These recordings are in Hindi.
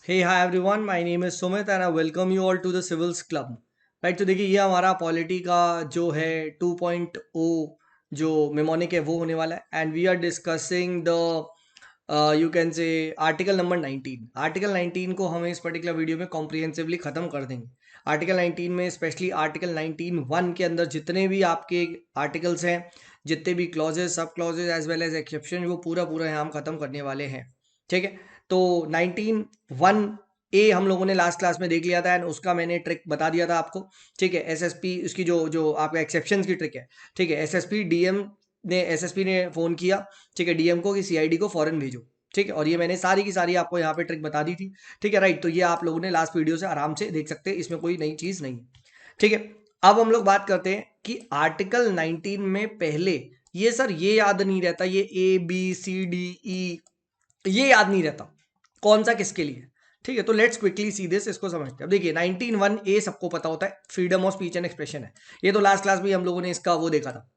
Hey, hi everyone. My name is Sumit and I welcome you all to the Civils Club. Right, तो देखिए ये हमारा पॉलिटी का जो है 2.0 जो मेमोनिक है वो होने वाला है and we are discussing the you can say article number 19। Article 19 को हम इस पर्टिकुलर वीडियो में कॉम्प्रिहेंसिवली खत्म कर देंगे। आर्टिकल 19 में स्पेशली आर्टिकल 19(1) के अंदर जितने भी आपके आर्टिकल्स हैं, जितने भी clauses, sub clauses as well as exception, वो पूरा पूरा यहाँ हम खत्म करने वाले हैं। ठीक है, तो 19(1)(a) हम लोगों ने लास्ट क्लास में देख लिया था एंड उसका मैंने ट्रिक बता दिया था आपको। ठीक है, एसएसपी उसकी जो जो आपका एक्सेप्शंस की ट्रिक है। ठीक है, एसएसपी ने फोन किया, ठीक है, डीएम को कि सीआईडी को फॉरन भेजो। ठीक है, और ये मैंने सारी की सारी आपको यहाँ पे ट्रिक बता दी थी। ठीक है, राइट, तो ये आप लोगों ने लास्ट वीडियो से आराम से देख सकते हैं, इसमें कोई नई चीज नहीं है। ठीक है, अब हम लोग बात करते हैं कि आर्टिकल 19 में पहले ये सर ये याद नहीं रहता, ये ABCDE ये याद नहीं रहता कौन सा किसके लिए। ठीक है, तो लेट्स क्विकली सी दिस, इसको समझते हैं। अब देखिए 19(1)(a) सबको पता होता है, freedom of speech and expression है। ये तो लास्ट क्लास में हम लोगों ने इसका वो देखा था।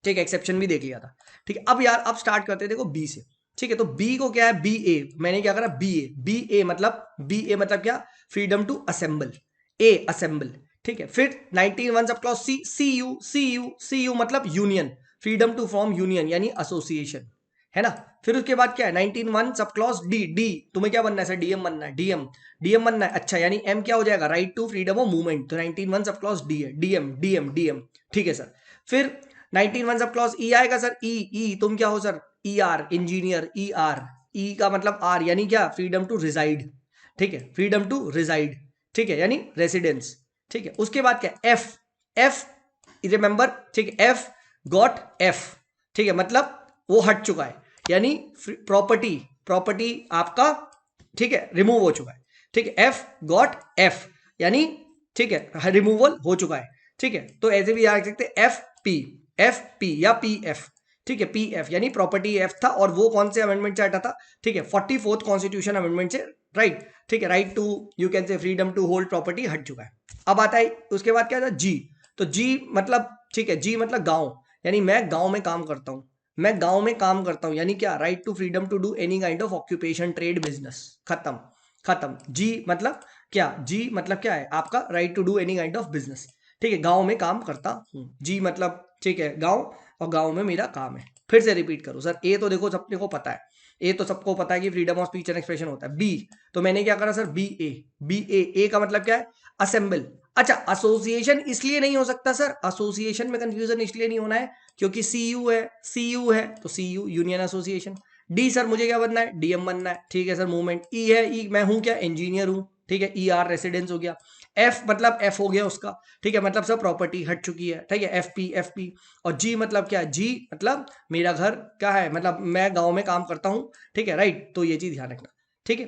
ठीक है, एक्सेप्शन भी देख लिया था। ठीक है, अब यार अब स्टार्ट करते हैं, देखो बी से। ठीक है, तो बी को क्या है, बी ए, मैंने क्या करा, बी ए मतलब क्या, freedom to assemble, a assemble. ठीक है, फिर 19(1) सब क्लॉज सी यू मतलब union, freedom to form union यानी एसोसिएशन, है ना। फिर उसके बाद क्या है 19(1) सब क्लॉज डी, तुम्हें क्या बनना है सर, डीएम बनना है, डीएम बनना है। अच्छा, यानी एम क्या हो जाएगा, right to freedom of movement, तो 19(1) सब क्लॉज डी है, डीएम। ठीक है सर। फिर 19(1) सब क्लॉज ई आएगा सर, ई तुम क्या हो सर, ई आर, इंजीनियर, ई का मतलब आर यानी क्या, फ्रीडम टू रिजाइड। ठीक है, फ्रीडम टू रिजाइड, ठीक है, यानी रेसिडेंस। ठीक है, उसके बाद क्या, एफ रिमेंबर, ठीक है, एफ गॉट एफ। ठीक है, मतलब वो हट चुका है, यानी प्रॉपर्टी आपका, ठीक है, रिमूव हो चुका है। ठीक है, एफ गॉट एफ यानी, ठीक है, रिमूवल हो चुका है। ठीक है, तो ऐसे भी याद रख सकते हैं एफ पी या पी एफ। ठीक है, पी एफ यानी प्रॉपर्टी एफ था, और वो कौन से अमेंडमेंट से हटा था, ठीक है, 44th कॉन्स्टिट्यूशन अमेंडमेंट से, राइट। ठीक है, right to you can say freedom to hold property हट चुका है। अब आता है उसके बाद क्या था, जी। तो जी मतलब, ठीक है, जी मतलब गांव, यानी मैं गांव में काम करता हूं, यानी क्या, right to freedom to do any kind of occupation, trade, business. खत्म खत्म। जी मतलब क्या है आपका, right to do any kind of business. ठीक है, गांव में काम करता हूँ, जी मतलब, ठीक है, गांव, और गांव में मेरा काम है। फिर से रिपीट करो सर, ए तो देखो सबने को पता है, ए तो सबको पता है कि freedom of speech and expression होता है। बी, तो मैंने क्या करा सर, बी ए का मतलब क्या है, असेंबल। अच्छा, एसोसिएशन इसलिए नहीं हो सकता सर, एसोसिएशन में कंफ्यूजन इसलिए नहीं होना है क्योंकि सी यू है तो C U union association. D sir मुझे क्या बनना है, डीएम बनना है। ठीक है सर, मूवमेंट। ई है, ई मैं हूं क्या, इंजीनियर हूं। ठीक है, ई आर रेसिडेंस हो गया। एफ मतलब एफ हो गया उसका, ठीक है, मतलब सब प्रॉपर्टी हट चुकी है। ठीक है, एफ पी। और जी मतलब क्या, जी मतलब मेरा घर क्या है, मतलब मैं गांव में काम करता हूँ। ठीक है, राइट, तो ये चीज ध्यान रखना। ठीक है,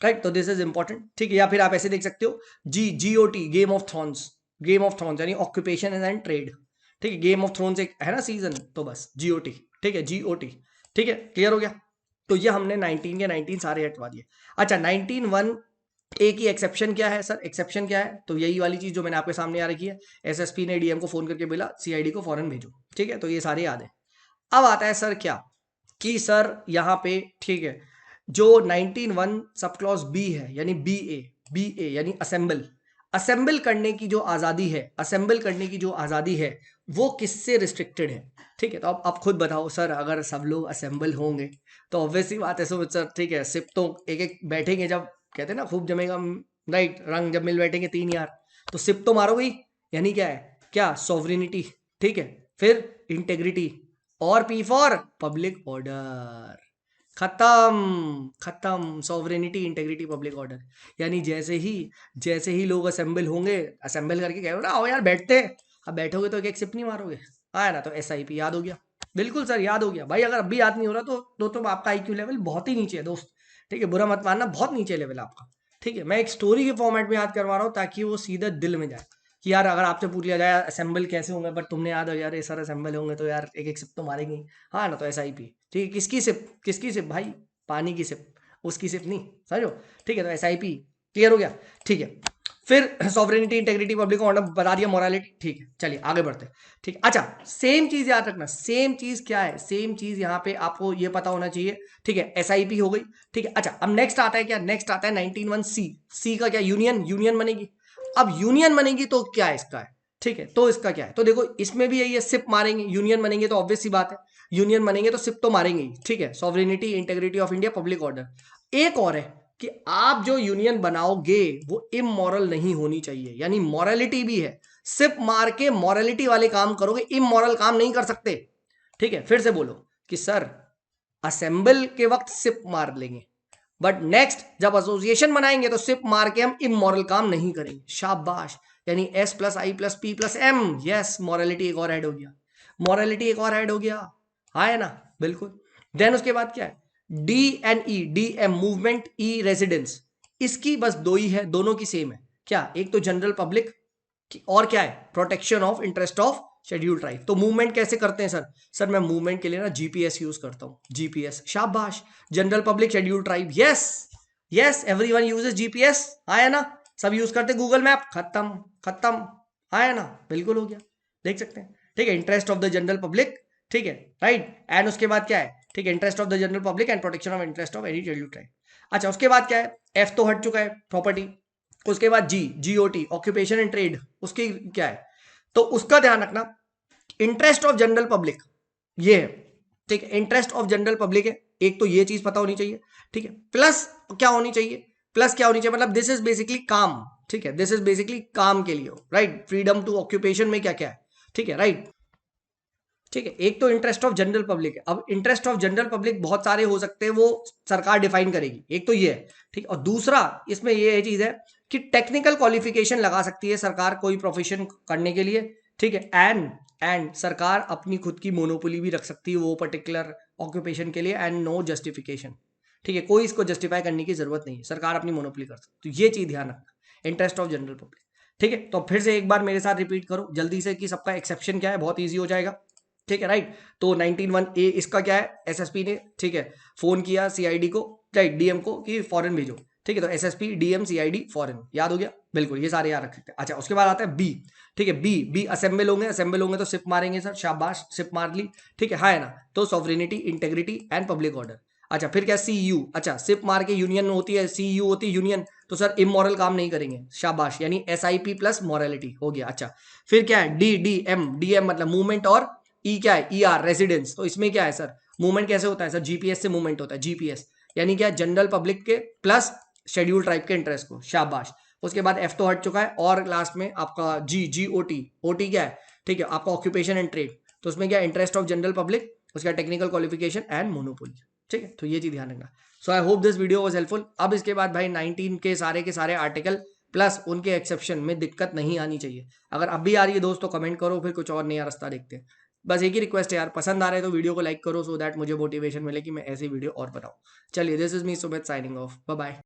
राइट, तो दिस इज इंपॉर्टेंट। ठीक है, या फिर आप ऐसे देख सकते हो, GOT, गेम ऑफ थ्रोन्स यानी ऑक्यूपेशन एंड ट्रेड। ठीक है, गेम ऑफ थ्रोन्स एक है ना सीजन, तो बस GOT। ठीक है, GOT। ठीक है, क्लियर हो गया। तो ये हमने 19 के 19 सारे हटवा दिए। अच्छा, 19(1)(a) की एक्सेप्शन क्या है सर, एक्सेप्शन क्या है, तो यही वाली चीज जो मैंने आपके सामने आ रखी है, एसएसपी ने डीएम को फोन करके बोला सीआईडी को फौरन भेजो। ठीक है, तो ये सारे याद है। अब आता है सर क्या, कि सर यहाँ पे, ठीक है, जो 19(1) सब क्लॉज बी है यानी बी ए यानी असेंबल करने की जो आज़ादी है, वो किससे रिस्ट्रिक्टेड है। ठीक है, तो अब आप खुद बताओ सर, अगर सब लोग असेंबल होंगे तो ऑब्वियसली बात है सुमित सर, ठीक है, सिर्फ तो एक एक बैठेंगे, जब कहते हैं ना खूब जमेगा, राइट, रंग जब मिल बैठेंगे तीन यार, तो सिप तो मारोगे ही, यानी क्या है, क्या, सॉवरिनिटी। ठीक है, फिर इंटेग्रिटी, और पी फॉर पब्लिक ऑर्डर। खत्म सॉवरेनिटी, इंटेग्रिटी, पब्लिक ऑर्डर। यानी जैसे ही लोग असेंबल होंगे, असेंबल करके कह रहे हो ना, आओ यार बैठते हैं, अब बैठोगे तो एक एक सिप नहीं मारोगे, आया ना, तो SIP याद हो गया। बिल्कुल सर, याद हो गया भाई, अगर अब भी याद नहीं हो रहा तो आपका IQ लेवल बहुत ही नीचे है दोस्त। ठीक है, बुरा मत मानना, बहुत नीचे लेवल है आपका। ठीक है, मैं एक स्टोरी के फॉर्मेट में याद करवा रहा हूँ ताकि वो सीधे दिल में जाए, कि यार अगर आपसे पूछ लिया जाए असेंबल कैसे होंगे, बट तुमने याद हो यार ये सर असेंबल होंगे तो यार एक एक सिप तो मारेंगे ही। हाँ ना, तो SIP। ठीक है, किसकी सिप भाई, पानी की सिप, उसकी सिप नहीं, समझो। ठीक है, तो SIP क्लियर हो गया। ठीक है, फिर सॉवरेनिटी, इंटेग्रिटी, पब्लिक ऑर्डर बता दिया, मोरालिटी, ठीक है। चलिए आगे बढ़ते हैं, ठीक है। अच्छा, सेम चीज याद रखना, सेम चीज क्या है, सेम चीज यहाँ पे आपको ये पता होना चाहिए, ठीक है। एसआईपी हो गई, ठीक है। अच्छा, अब नेक्स्ट आता है क्या, नेक्स्ट आता है 19(1)(c). सी का क्या, यूनियन, यूनियन बनेगी। अब यूनियन बनेगी तो क्या है इसका है, ठीक है। तो इसका क्या है, तो देखो इसमें भी यही है, सिप मारेंगे। यूनियन बनेंगे तो ऑब्वियस सी बात है, यूनियन बनेंगे तो सिप तो मारेंगे ही, ठीक है। Sovereignty, integrity of India, public order. एक और है कि आप जो यूनियन बनाओगे वो इमोरल नहीं होनी चाहिए, यानी मॉरलिटी भी है। सिर्फ मार के मॉरलिटी वाले काम करोगे, इमोरल काम नहीं कर सकते, ठीक है। फिर से बोलो कि सर असेंबल के वक्त सिप मार लेंगे, बट नेक्स्ट जब एसोसिएशन बनाएंगे तो सिप मार के हम इमोरल काम नहीं करेंगे। शाबाश, यानी S + I + P + M, yes, morality एक और ऐड हो गया, मॉरलिटी एक और ऐड हो गया, है ना, बिल्कुल। देन उसके बाद क्या है, D&E, DM movement, E residence. इसकी बस दो ही है, दोनों की सेम है। क्या, एक तो जनरल पब्लिक और क्या है, protection of interest of schedule tribe. तो मूवमेंट कैसे करते हैं सर, सर मैं मूवमेंट के लिए ना जीपीएस यूज करता हूँ, जीपीएस। शाबाश, general public, schedule tribe, yes yes, everyone uses GPS, आया ना, सब यूज करते, गूगल मैप, खत्म खत्म, आया ना, बिल्कुल हो गया, देख सकते हैं, ठीक है। Interest of the general public, ठीक है, राइट। एंड उसके बाद क्या है, ठीक है, interest of the general public and protection of interest of any schedule tribe. अच्छा, उसके बाद क्या है, एफ तो हट चुका है, प्रॉपर्टी। उसके बाद जीओटी, ऑक्यूपेशन एंड ट्रेड, उसकी क्या है, तो उसका ध्यान रखना, इंटरेस्ट ऑफ जनरल पब्लिक ये है, ठीक है। इंटरेस्ट ऑफ जनरल पब्लिक है, एक तो ये चीज पता होनी चाहिए, ठीक है। प्लस क्या होनी चाहिए, प्लस क्या होनी चाहिए, मतलब दिस इज बेसिकली काम, ठीक है, दिस इज बेसिकली काम के लिए, राइट। फ्रीडम टू ऑक्यूपेशन में क्या क्या है, ठीक है, राइट, ठीक है। एक तो इंटरेस्ट ऑफ जनरल पब्लिक है। अब इंटरेस्ट ऑफ जनरल पब्लिक बहुत सारे हो सकते हैं, वो सरकार डिफाइन करेगी, एक तो ये है, ठीक। और दूसरा इसमें ये चीज है कि टेक्निकल क्वालिफिकेशन लगा सकती है सरकार कोई प्रोफेशन करने के लिए, ठीक है। एंड सरकार अपनी खुद की मोनोपोली भी रख सकती है वो पर्टिकुलर ऑक्यूपेशन के लिए, एंड नो जस्टिफिकेशन, ठीक है। कोई इसको जस्टिफाई करने की जरूरत नहीं है, सरकार अपनी मोनोपोली कर सकती है। तो ये चीज ध्यान रखना, इंटरेस्ट ऑफ जनरल पब्लिक, ठीक है। तो फिर से एक बार मेरे साथ रिपीट करो जल्दी से कि सबका एक्सेप्शन क्या है, बहुत ईजी हो जाएगा, ठीक है, राइट। तो 19(1)(a) इसका क्या है, एसएसपी ने, ठीक है, फोन किया सीआईडी को, राइट, डीएम को कि फॉरेन भेजो, ठीक है। तो एसएसपी, डीएम, सीआईडी, फॉरेन, याद हो गया, बिल्कुल, ये सारे याद रख सकते हैं। अच्छा, उसके बाद आता है बी, ठीक है। बी असेंबल होंगे, असेंबल होंगे तो सिप मारेंगे सर, शाबाश, सिप मार ली, ठीक है ना। तो sovereignty, integrity and public order. अच्छा, फिर क्या, सी यू, अच्छा, सिप मार के यूनियन होती है, सी यू होती है यूनियन, तो सर इमोरल काम नहीं करेंगे, शाबाश, यानी SIP + मॉरलिटी हो गया। अच्छा, फिर क्या है, डीएम मतलब मूवमेंट, और ई क्या है, ER रेजिडेंस। तो इसमें क्या है सर, मूवमेंट कैसे होता है सर, जीपीएस से मूवमेंट होता है, जीपीएस यानी क्या, जनरल पब्लिक के प्लस शेड्यूल ट्राइब के इंटरेस्ट को, शाबाश। उसके बाद एफ तो हट चुका है, और लास्ट में आपका जीओटी, ओटी क्या है, ठीक है, आपका ऑक्यूपेशन एंड ट्रेड। तो उसमें क्या, इंटरेस्ट ऑफ जनरल पब्लिक, उसका टेक्निकल क्वालिफिकेशन एंड मोनोपोली, ठीक है। तो ये चीज ध्यान रखना। So I hope this video was helpful. अब इसके बाद भाई 19 के सारे आर्टिकल प्लस उनके एक्सेप्शन में दिक्कत नहीं आनी चाहिए। अगर अब भी आ रही है दोस्तों, कमेंट करो, फिर कुछ और नया रास्ता देखते हैं। बस एक ही रिक्वेस्ट है यार, पसंद आ रहा है तो वीडियो को लाइक करो, सो दैट मुझे मोटिवेशन मिले कि मैं ऐसी वीडियो और बनाऊं। चलिए, this is me Sumit signing off, bye bye.